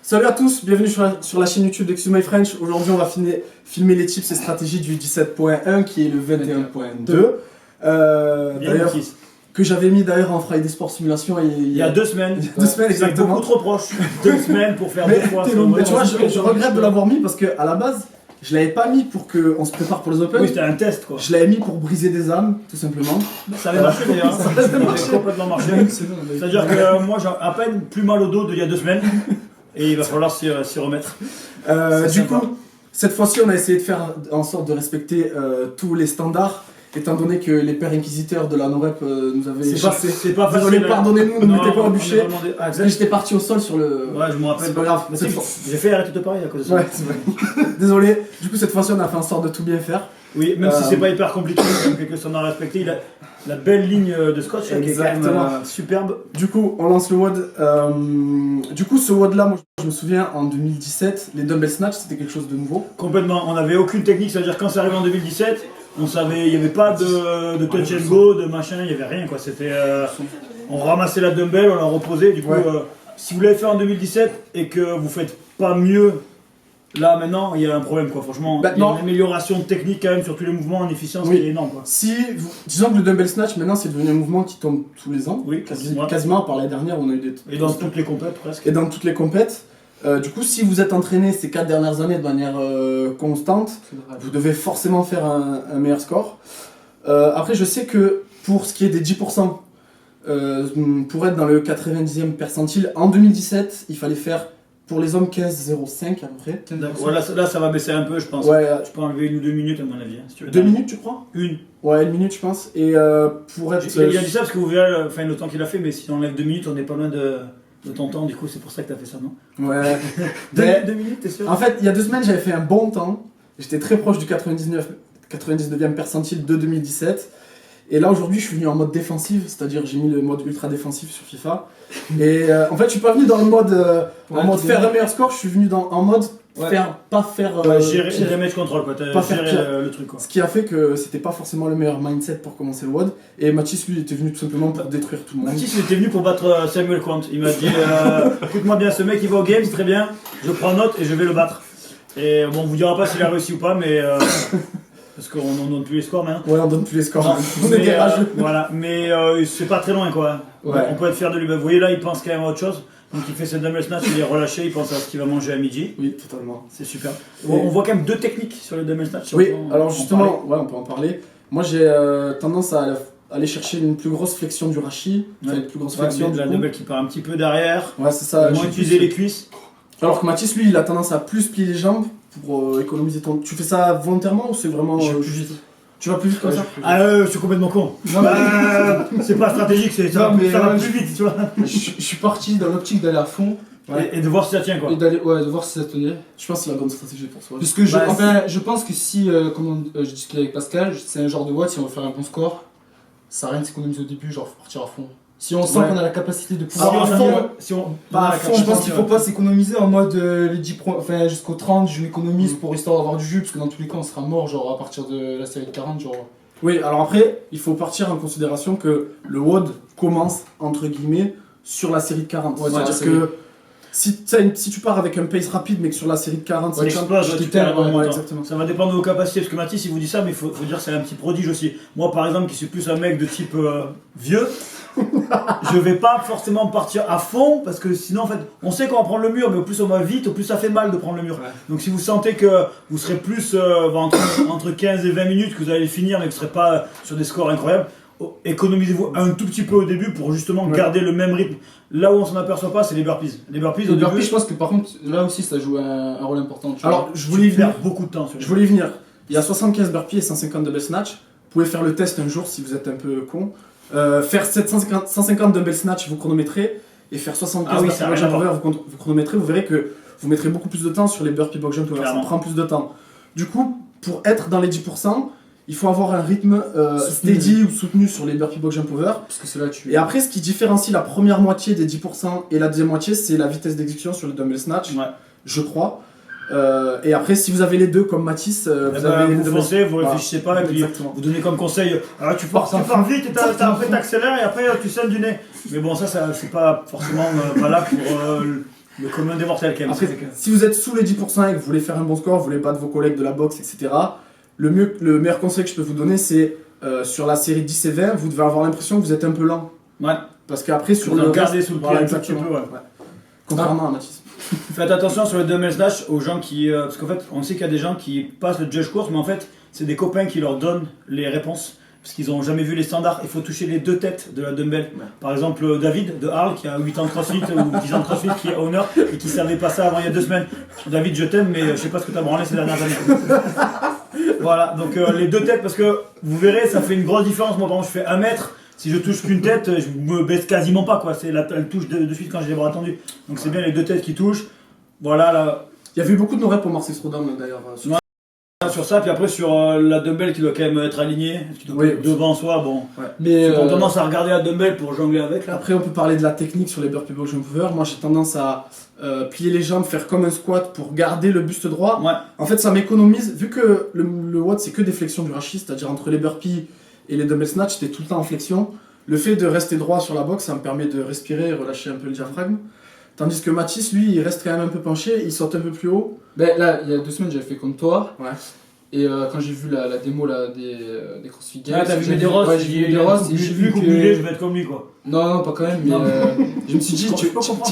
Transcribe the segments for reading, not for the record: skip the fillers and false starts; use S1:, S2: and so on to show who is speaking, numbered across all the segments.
S1: Salut à tous, bienvenue sur la chaîne YouTube d'Excuse My French. Aujourd'hui, on va filmer les tips et stratégies du 17.1 qui est le 21.2. D'ailleurs, que j'avais mis d'ailleurs en Friday Sport Simulation
S2: il y a 2 semaines.
S1: 2 semaines exactement.
S2: Beaucoup trop proche. 2 semaines pour faire 2 fois.
S1: Mais tu vois, je regrette de l'avoir mis parce qu'à la base, je l'avais pas mis pour qu'on se prépare pour les Open.
S2: Oui, c'était un test quoi.
S1: Je l'avais mis pour briser des âmes, tout simplement.
S2: Ça avait marché d'ailleurs. Ça avait complètement marché. C'est-à-dire que moi j'ai à peine plus mal au dos d'il y a 2 semaines. Et il va falloir s'y remettre.
S1: Du coup, cette fois-ci, on a essayé de faire en sorte de respecter tous les standards, étant donné que les pères inquisiteurs de la NOREP nous avaient échappé.
S2: C'est pas facile.
S1: Désolé, pardonnez-nous, ne mettez pas au bûcher. J'étais parti au sol sur le.
S2: Ouais, je me rappelle.
S1: C'est pas grave.
S2: J'ai fait arrêter de parler à cause de ça.
S1: Ouais, c'est vrai. Désolé. Du coup, cette fois-ci, on a fait en sorte de tout bien faire.
S2: Oui, même si c'est pas hyper compliqué, quelque chose à respecter. Il a la belle ligne de scotch qui est quand même superbe.
S1: Du coup, on lance le WOD. Du coup, ce WOD là, moi je me souviens en 2017, les dumbbell snatch c'était quelque chose de nouveau.
S2: Complètement, on n'avait aucune technique, c'est-à-dire quand c'est arrivé en 2017, on savait, il n'y avait pas de touch and go, de machin, il n'y avait rien quoi. C'était, on ramassait la dumbbell, on la reposait. Du coup, si vous l'avez fait en 2017 et que vous faites pas mieux. Là maintenant il y a un problème quoi, franchement il y a une amélioration technique quand même sur tous les mouvements en efficience qui est énorme quoi.
S1: Disons que le dumbbell snatch maintenant c'est devenu un mouvement qui tombe tous les ans,
S2: oui,
S1: quasiment par l'année dernière on a eu des...
S2: Et dans toutes les compètes presque.
S1: Et dans toutes les compètes, du coup si vous êtes entraîné ces 4 dernières années de manière constante, vous devez forcément faire un meilleur score. Après je sais que pour ce qui est des 10%, pour être dans le 90e percentile, en 2017 il fallait faire pour les hommes 15,05 à peu près.
S2: Voilà, là ça va baisser un peu je pense.
S1: Ouais,
S2: je peux enlever 1 ou 2 minutes à mon avis. Si tu veux
S1: 2 minutes tu crois?
S2: Une.
S1: Ouais, 1 minute je pense. Et pour être...
S2: Il a dit ça parce que vous verrez le temps qu'il a fait, mais si on enlève 2 minutes on n'est pas loin de ton temps, du coup c'est pour ça que t'as fait ça, non?
S1: Ouais.
S2: 2 minutes, t'es sûr?
S1: En fait, il y a 2 semaines j'avais fait un bon temps. J'étais très proche du 99e percentile de 2017. Et là aujourd'hui je suis venu en mode défensif, c'est-à-dire j'ai mis le mode ultra défensif sur FIFA. Et en fait je suis pas venu dans le mode, faire un meilleur score, je suis venu en mode
S2: gérer match control quoi,
S1: pas faire pire.
S2: Le truc quoi.
S1: Ce qui a fait que c'était pas forcément le meilleur mindset pour commencer le WOD. Et Mathis lui était venu tout simplement pour détruire tout le monde.
S2: Mathis il était venu pour battre Samuel Quant. Il m'a dit écoute-moi bien, ce mec il va au game, c'est très bien, je prends note et je vais le battre. Et bon on vous dira pas s'il a réussi ou pas mais... Parce qu'on ne donne plus les scores maintenant.
S1: Ouais, on donne plus les scores.
S2: Non, on est des rageux. Voilà, mais c'est pas très loin quoi.
S1: Ouais.
S2: On peut être fier de lui. Vous voyez là, il pense quand même à autre chose. Donc il fait ses dumbbell snatch, il est relâché, il pense à ce qu'il va manger à midi.
S1: Oui, totalement.
S2: C'est super. On voit quand même 2 techniques sur le dumbbell snatch.
S1: Oui, alors justement, on peut en parler. Moi j'ai tendance à aller chercher une plus grosse flexion du rachis. Une plus grosse flexion
S2: de la dumbbell qui part un petit peu derrière.
S1: Ouais, c'est ça.
S2: Moins utiliser les cuisses.
S1: Alors que Mathis, lui, il a tendance à plus plier les jambes pour économiser ton... Tu fais ça volontairement ou c'est vraiment...
S2: Je vais plus vite.
S1: Tu vas plus vite comme ça?
S2: Je suis complètement con. C'est pas stratégique, ça va plus vite, tu vois.
S3: Je suis parti dans l'optique d'aller à fond.
S2: Ouais. Et de voir si ça tient quoi.
S3: Et d'aller, de voir si ça tenait.
S1: Je pense que c'est la bonne stratégie pour soi.
S3: Parce que je pense que si, comme je discutais avec Pascal, c'est un genre de WOD, si on veut faire un bon score, ça sert à rien de s'économiser au début, genre faut partir à fond. Si on sent qu'on a la capacité de pouvoir je pense qu'il faut pas s'économiser en mode les 10 jusqu'au 30 je m'économise pour histoire d'avoir du jus parce que dans tous les cas on sera mort genre à partir de la série de 40 genre.
S1: Oui, alors après il faut partir en considération que le WOD commence entre guillemets sur la série de 40. Ouais, c'est-à-dire que si tu pars avec un pace rapide mais que sur la série de 40
S2: c'est
S1: exactement.
S2: Ça va dépendre de vos capacités parce que Mathis il vous dit ça mais il faut dire que c'est un petit prodige aussi. Moi par exemple qui suis plus un mec de type vieux, je vais pas forcément partir à fond parce que sinon en fait on sait qu'on va prendre le mur mais au plus on va vite au plus ça fait mal de prendre le mur. Donc si vous sentez que vous serez plus entre 15 et 20 minutes que vous allez finir mais que vous serez pas sur des scores incroyables, économisez-vous un tout petit peu au début pour justement garder le même rythme. Là où on s'en aperçoit pas c'est les burpees. Les burpees
S3: je pense que par contre là aussi ça joue un rôle important.
S1: Alors je voulais y venir
S2: beaucoup de temps.
S1: Je voulais y venir. Il y a 75 burpees et 150 dumbbell snatch. Vous pouvez faire le test un jour si vous êtes un peu con. Faire 150 dumbbell snatch vous chronométrez et faire 75 burpee box jump over vous chronométrez, vous verrez que vous mettrez beaucoup plus de temps sur les burpee box jump over, ça prend plus de temps. Du coup, pour être dans les 10%, il faut avoir un rythme steady ou soutenu sur les burpee box jump over.
S3: Parce que c'est là tu...
S1: Et après, ce qui différencie la première moitié des 10% et la deuxième moitié, c'est la vitesse d'exécution sur le dumbbell snatch, je crois. Et après, si vous avez les deux comme Mathis,
S2: vous foncez, vous réfléchissez pas et puis vous donnez comme conseil tu pars vite et après t'accélères et après tu saignes du nez. Mais bon, ça c'est pas forcément valable Le commun des mortels, quand même.
S1: Après, si vous êtes sous les 10% et que vous voulez faire un bon score, vous voulez battre vos collègues de la boxe, etc., le meilleur conseil que je peux vous donner, c'est sur la série 10 et 20, vous devez avoir l'impression que vous êtes un peu lent.
S2: Ouais.
S1: Parce qu'après, sur
S2: Vous
S1: le
S2: regardez
S1: reste,
S2: sous le pied
S1: voilà,
S2: un tout petit
S1: exactement.
S2: peu, ouais.
S1: Contrairement à Mathis.
S2: Faites attention sur le dumbbell snatch aux gens qui. Parce qu'en fait, on sait qu'il y a des gens qui passent le judge course, mais en fait, c'est des copains qui leur donnent les réponses. Parce qu'ils n'ont jamais vu les standards, il faut toucher les deux têtes de la dumbbell. Ouais. Par exemple, David de Arles, qui a 8 ans de crossfit ou 10 ans de crossfit, qui est owner et qui savait pas ça avant il y a 2 semaines. David, je t'aime, mais je sais pas ce que tu as branlé ces dernières années. Voilà, donc les deux têtes, parce que vous verrez, ça fait une grosse différence. Moi, par exemple, je fais 1 mètre. Si je touche qu'une tête, je me baisse quasiment pas, quoi. C'est elle touche de suite quand j'ai les bras tendus. Donc c'est bien les deux têtes qui touchent. Voilà, là.
S1: Il y a eu beaucoup de no-reps pour Marcel Strodam d'ailleurs.
S2: Sur ça, puis après sur la dumbbell qui doit quand même être alignée, qui doit être devant soi, bon.
S1: Ouais.
S3: Mais
S2: on a tendance à regarder la dumbbell pour jongler avec là.
S1: Après, on peut parler de la technique sur les burpee box jump over. Moi, j'ai tendance à plier les jambes, faire comme un squat pour garder le buste droit.
S2: Ouais.
S1: En fait, ça m'économise, vu que le WOD c'est que des flexions du rachis, c'est-à-dire entre les burpees et les dumbbell snatch, t'es tout le temps en flexion. Le fait de rester droit sur la boxe, ça me permet de respirer et relâcher un peu le diaphragme. Tandis que Mathis, lui, il reste quand même un peu penché, il saute un peu plus haut.
S3: Ben là, il y a 2 semaines, j'avais fait comme toi.
S1: Ouais.
S3: Et quand j'ai vu la démo là, des CrossFit Games,
S2: Ah, t'as vu des roses,
S3: ouais, j'ai vu des roses et j'ai vu que.
S2: je vais être comme lui quoi.
S3: Non, pas quand même, mais je me suis dit,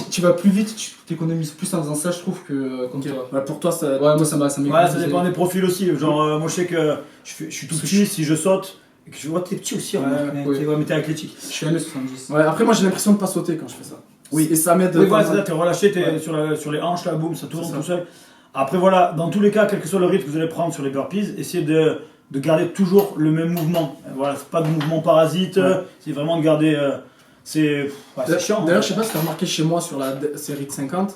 S3: tu vas plus vite, tu t'économises plus en faisant ça, je trouve, que comme toi.
S1: Ouais, pour toi, ça.
S3: Ouais, moi ça m'a
S2: Ouais, ça dépend des profils aussi. Genre, moi je sais que je suis tout petit, si je saute, et que je vois que t'es petit aussi, mais t'es athlétique.
S3: Je suis 1m70.
S1: Ouais, après, moi j'ai l'impression de pas sauter quand je fais ça.
S2: Oui.
S1: Et ça m'aide.
S2: Oui, voilà, c'est ça, t'es relâché, t'es sur les hanches là, boum, ça tourne tout seul. Après, voilà, dans tous les cas, quel que soit le rythme que vous allez prendre sur les burpees, essayez de garder toujours le même mouvement. Voilà, c'est pas de mouvement parasite, c'est vraiment de garder. C'est chiant.
S1: D'ailleurs, je sais pas si t'as remarqué chez moi sur la série de 50,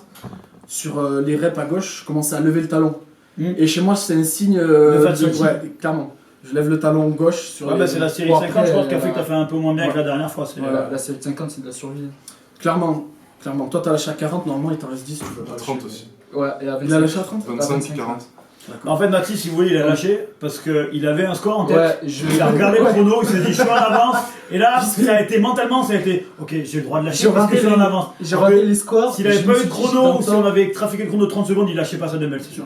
S1: sur les reps à gauche, je commençais à lever le talon. Et chez moi, c'est un signe. Ouais, clairement. Je lève le talon gauche sur
S2: les... c'est la série 50, je pense, qui a fait que t'as fait un peu moins bien que la dernière fois.
S3: La série 50, c'est de la survie.
S1: Clairement. Toi, t'as lâché à 40, normalement, il t'en reste 10. Tu peux pas
S4: 30 aussi.
S3: Ouais, et avec
S1: il a lâché à 30
S4: 25, 40.
S2: En fait, Mathis, si vous voulez, il a lâché parce qu'il avait un score en tête.
S3: Ouais,
S2: il a regardé le chrono, il s'est dit je suis en avance. Et là, ça a été mentalement, ça a été ok, j'ai le droit de lâcher parce que je suis en avance.
S3: J'ai regardé les scores.
S2: S'il avait pas eu de chrono ou si on avait trafiqué le chrono de 30 secondes, il lâchait pas sa dumbbell, c'est sûr.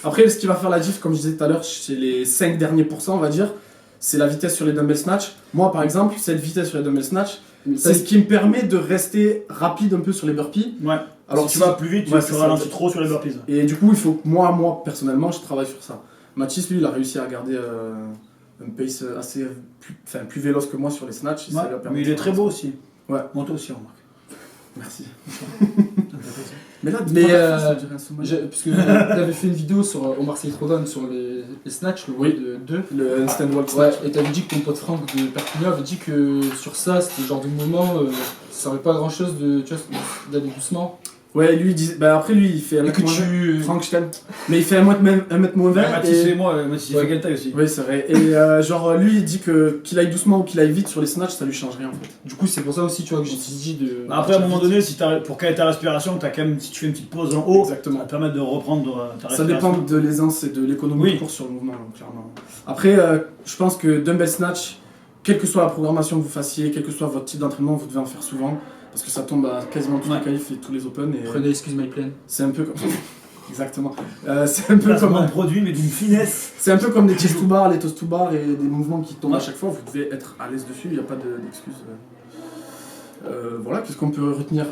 S1: Après, ce qui va faire la diff, comme je disais tout à l'heure, chez les 5 derniers pourcents, on va dire, c'est la vitesse sur les dumbbell snatch. Moi, par exemple, cette vitesse sur les dumbbell snatch, c'est ce qui me permet de rester rapide un peu sur les burpees.
S2: Ouais. Alors si tu vas plus vite, tu ralentis trop sur les burpees.
S1: Et du coup, il faut que moi personnellement, je travaille sur ça. Mathis, lui, il a réussi à garder un pace assez plus véloce que moi sur les snatchs.
S2: Ouais, mais il est très beau aussi.
S1: Ouais.
S2: Moi, toi aussi, remarque.
S1: Merci. Mais là,
S3: parce que tu avais fait une vidéo sur Marcel Strodam sur les snatchs, le de 2.
S1: Le handstand walk snatch.
S3: Ouais, et t'avais dit que ton pote Franck de Perpignan avait dit que sur ça, c'était le genre de moment, ça servait pas à grand chose d'aller doucement.
S1: Ouais, lui, il disait. Bah après, lui, il fait 1m moins 20. Franck, je t'aime. Mais il fait 1m moins 20.
S2: Mathis et moi, Mathis, il fait quelle taille aussi.
S1: Oui, c'est vrai. Et genre, lui, il dit que qu'il aille doucement ou qu'il aille vite sur les snatchs, ça lui change rien en fait.
S3: Du coup, c'est pour ça aussi, tu vois, que j'ai dit de.
S2: Après, à un moment donné, pour caler ta respiration, t'as quand même, si tu fais une petite pause en haut,
S1: exactement,
S2: ça va te permettre de reprendre ta respiration.
S1: Ça dépend de l'aisance et de l'économie de course sur le mouvement, clairement. Après, je pense que dumbbell snatch, quelle que soit la programmation que vous fassiez, quel que soit votre type d'entraînement, vous devez en faire souvent. Parce que ça tombe à quasiment tous les qualifs et tous les open. Et
S3: prenez Excuse My Plane.
S1: C'est un peu comme. Exactement. C'est un peu comme
S2: un produit, mais d'une finesse.
S1: C'est un peu comme les chest to bar, les toast to bar et des mouvements qui tombent à chaque fois. Vous devez être à l'aise dessus, il n'y a pas d'excuses. Voilà, qu'est-ce qu'on peut retenir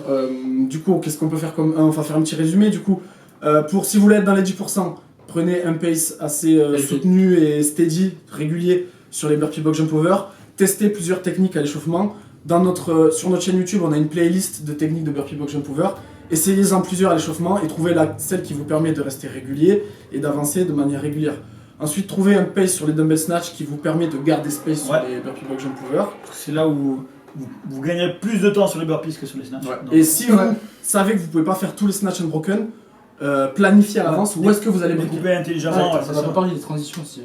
S1: du coup, qu'est-ce qu'on peut faire comme. On va faire un petit résumé. Du coup, pour si vous voulez être dans les 10%, prenez un pace assez soutenu et steady, régulier sur les burpee box jump over. Testez plusieurs techniques à l'échauffement. Sur notre chaîne YouTube, on a une playlist de techniques de burpee box jump over. Essayez-en plusieurs à l'échauffement et trouvez celle qui vous permet de rester régulier et d'avancer de manière régulière. Ensuite, trouvez un pace sur les dumbbell snatch qui vous permet de garder ce pace sur les burpee box jump over.
S2: C'est là où vous gagnez plus de temps sur les burpees que sur les snatch.
S1: Et si vous savez que vous pouvez pas faire tous les snatch unbroken, planifiez à l'avance où est-ce que vous allez
S2: découper intelligemment.
S3: Ça va pas parler des transitions aussi.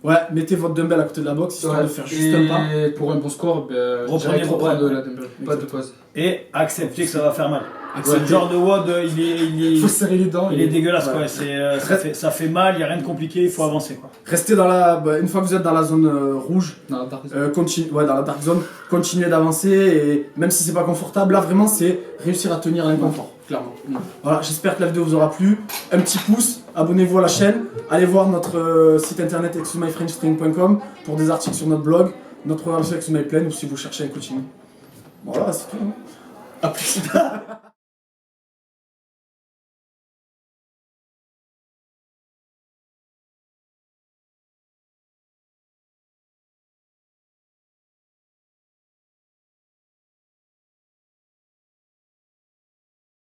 S1: Ouais, mettez votre dumbbell à côté de la box histoire de faire juste un pas.
S3: Et pour un bon score,
S2: reprenez
S3: de la dumbbell, pas de pause.
S2: Et acceptez que ça va faire mal. Le genre de WOD, il
S3: faut serrer les dents.
S2: Il est dégueulasse quoi. Ça fait mal, il n'y a rien de compliqué, il faut avancer quoi.
S1: Restez une fois que vous êtes dans la zone rouge, dans la dark zone. Dans la dark zone, continuez d'avancer et même si c'est pas confortable, là vraiment c'est réussir à tenir l'inconfort. clairement. Voilà, j'espère que la vidéo vous aura plu. Un petit pouce, abonnez-vous à la chaîne, allez voir notre site internet excusemyfrenchstring.com pour des articles sur notre blog, notre programme Excuse My Plan ou si vous cherchez un coaching. Voilà, c'est tout. Hein. A plus.